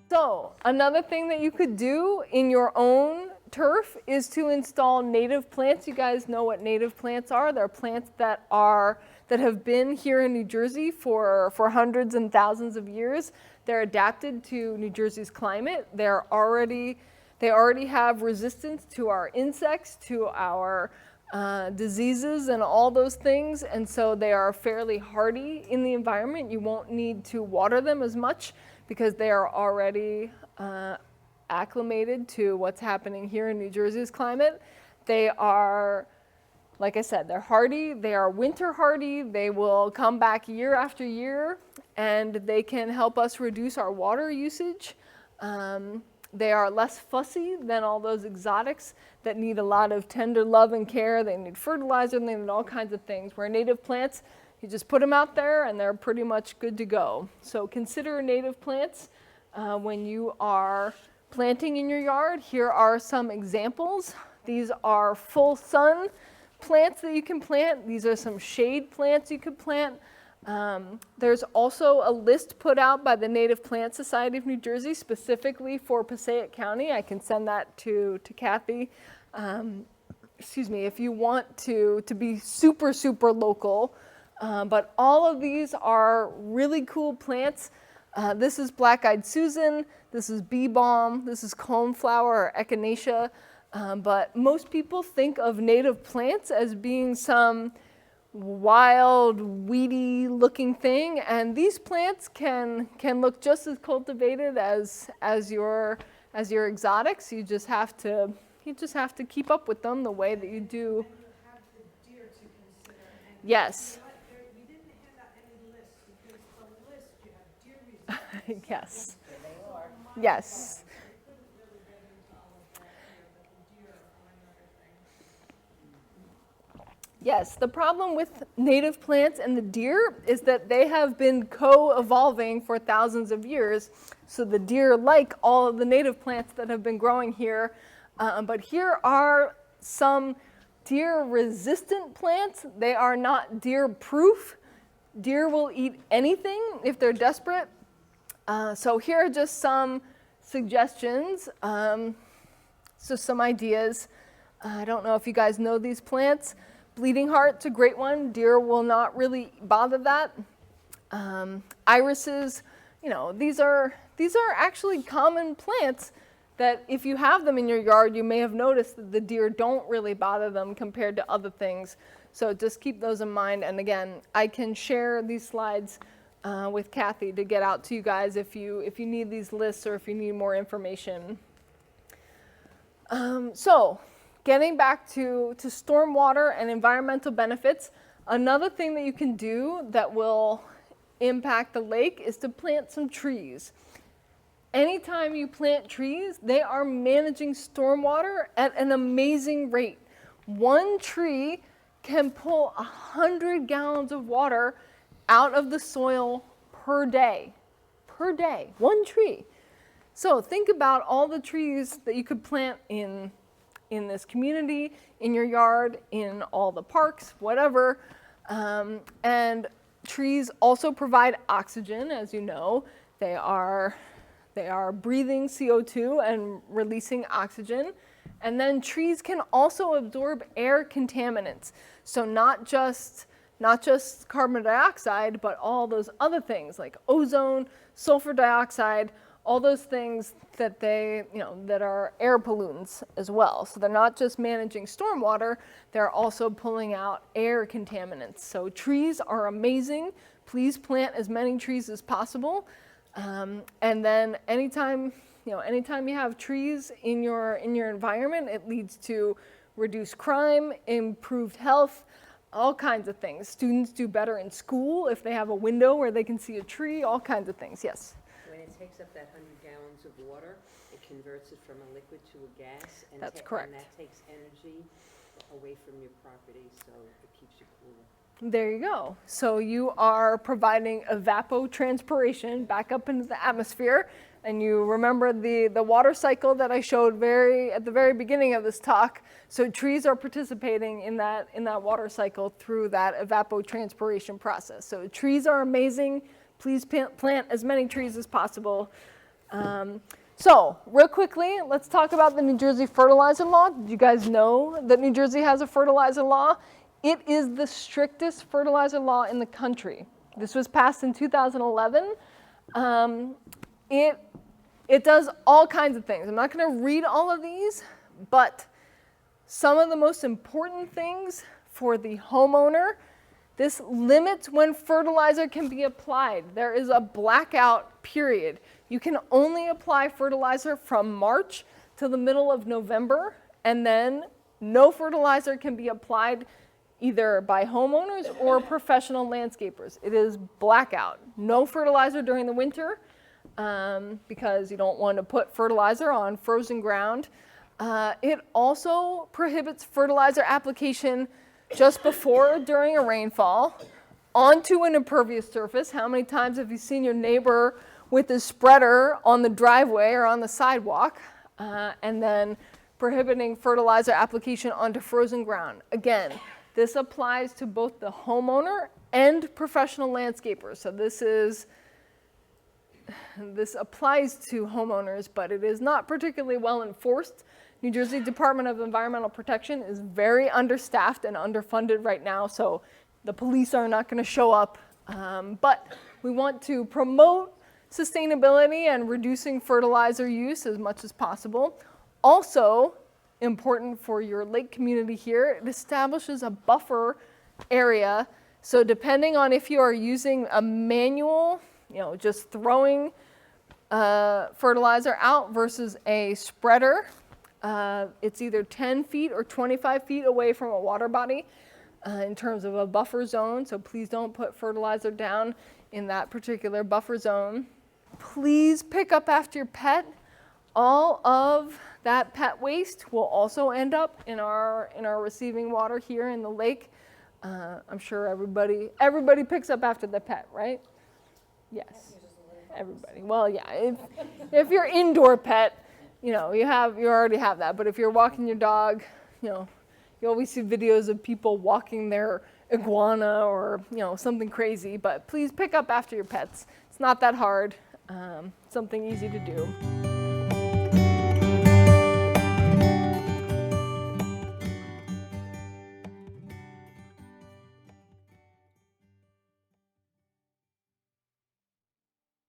So another thing that you could do in your own turf is to install native plants. You guys know what native plants are. They're plants that have been here in New Jersey for hundreds and thousands of years. They're adapted to New Jersey's climate. They already have resistance to our insects, to our diseases and all those things, and so they are fairly hardy in the environment. You won't need to water them as much because they are already acclimated to what's happening here in New Jersey's climate. They are, like I said, they're hardy, they are winter hardy, they will come back year after year, and they can help us reduce our water usage. They are less fussy than all those exotics that need a lot of tender love and care. They need fertilizer, they need all kinds of things. Where native plants, you just put them out there and they're pretty much good to go. So consider native plants when you are planting in your yard. Here are some examples. These are full sun plants that you can plant. These are some shade plants you could plant. There's also a list put out by the Native Plant Society of New Jersey specifically for Passaic County. I can send that to Kathy. If you want to be super, super local. But all of these are really cool plants. This is black-eyed Susan, this is bee balm, this is coneflower or echinacea. But most people think of native plants as being some wild, weedy looking thing, and these plants can look just as cultivated as your exotics. You just have to keep up with them the way that you do. And you have the deer to consider. And yes. You didn't hand out any lists, because on the list you have deer resistance. Yes. There they are. Yes. Yes, the problem with native plants and the deer is that they have been co-evolving for thousands of years. So the deer like all of the native plants that have been growing here. But here are some deer-resistant plants. They are not deer-proof. Deer will eat anything if they're desperate. So here are just some suggestions. So some ideas. I don't know if you guys know these plants. Bleeding heart's a great one. Deer will not really bother that. Irises, these are actually common plants that if you have them in your yard, you may have noticed that the deer don't really bother them compared to other things. So just keep those in mind. And again, I can share these slides with Kathy to get out to you guys if you need these lists or if you need more information. So getting back to stormwater and environmental benefits, another thing that you can do that will impact the lake is to plant some trees. Anytime you plant trees, they are managing stormwater at an amazing rate. One tree can pull 100 gallons of water out of the soil per day. Per day, one tree. So think about all the trees that you could plant in this community, in your yard, in all the parks, whatever. And trees also provide oxygen, as you know. They are breathing CO2 and releasing oxygen. And then trees can also absorb air contaminants. So not just carbon dioxide, but all those other things like ozone, sulfur dioxide, all those things that that are air pollutants as well. So they're not just managing stormwater, they're also pulling out air contaminants. So trees are amazing. Please plant as many trees as possible. And then anytime you have trees in your environment, it leads to reduced crime, improved health, all kinds of things. Students do better in school if they have a window where they can see a tree, all kinds of things. Yes? When it takes up that 100 gallons of water, it converts it from a liquid to a gas. And That's correct. And that takes energy away from your property, so it keeps you cooler. There you go. So you are providing evapotranspiration back up into the atmosphere. And you remember the water cycle that I showed at the very beginning of this talk. So trees are participating in that water cycle through that evapotranspiration process. So trees are amazing. Please plant as many trees as possible. So, real quickly, let's talk about the New Jersey fertilizer law. Did you guys know that New Jersey has a fertilizer law? It is the strictest fertilizer law in the country. This was passed in 2011. It does all kinds of things. I'm not going to read all of these, but some of the most important things for the homeowner, this limits when fertilizer can be applied. There is a blackout period. You can only apply fertilizer from March to the middle of November, and then no fertilizer can be applied either by homeowners or professional landscapers. It is blackout. No fertilizer during the winter because you don't want to put fertilizer on frozen ground. It also prohibits fertilizer application just before or during a rainfall onto an impervious surface. How many times have you seen your neighbor with a spreader on the driveway or on the sidewalk? And then prohibiting fertilizer application onto frozen ground. Again, this applies to both the homeowner and professional landscapers. So this applies to homeowners, but it is not particularly well enforced. New Jersey Department of Environmental Protection is very understaffed and underfunded right now, so the police are not going to show up. But we want to promote sustainability and reducing fertilizer use as much as possible. Also, important for your lake community here, it establishes a buffer area. So depending on if you are using a manual, just throwing fertilizer out versus a spreader, it's either 10 feet or 25 feet away from a water body in terms of a buffer zone. So please don't put fertilizer down in that particular buffer zone. Please pick up after your pet. All of that pet waste will also end up in our receiving water here in the lake. I'm sure everybody picks up after the pet, right? Yes, everybody. Well, yeah, if you're indoor pet, you already have that. But if you're walking your dog, you always see videos of people walking their iguana or something crazy. But please pick up after your pets. It's not that hard. Something easy to do.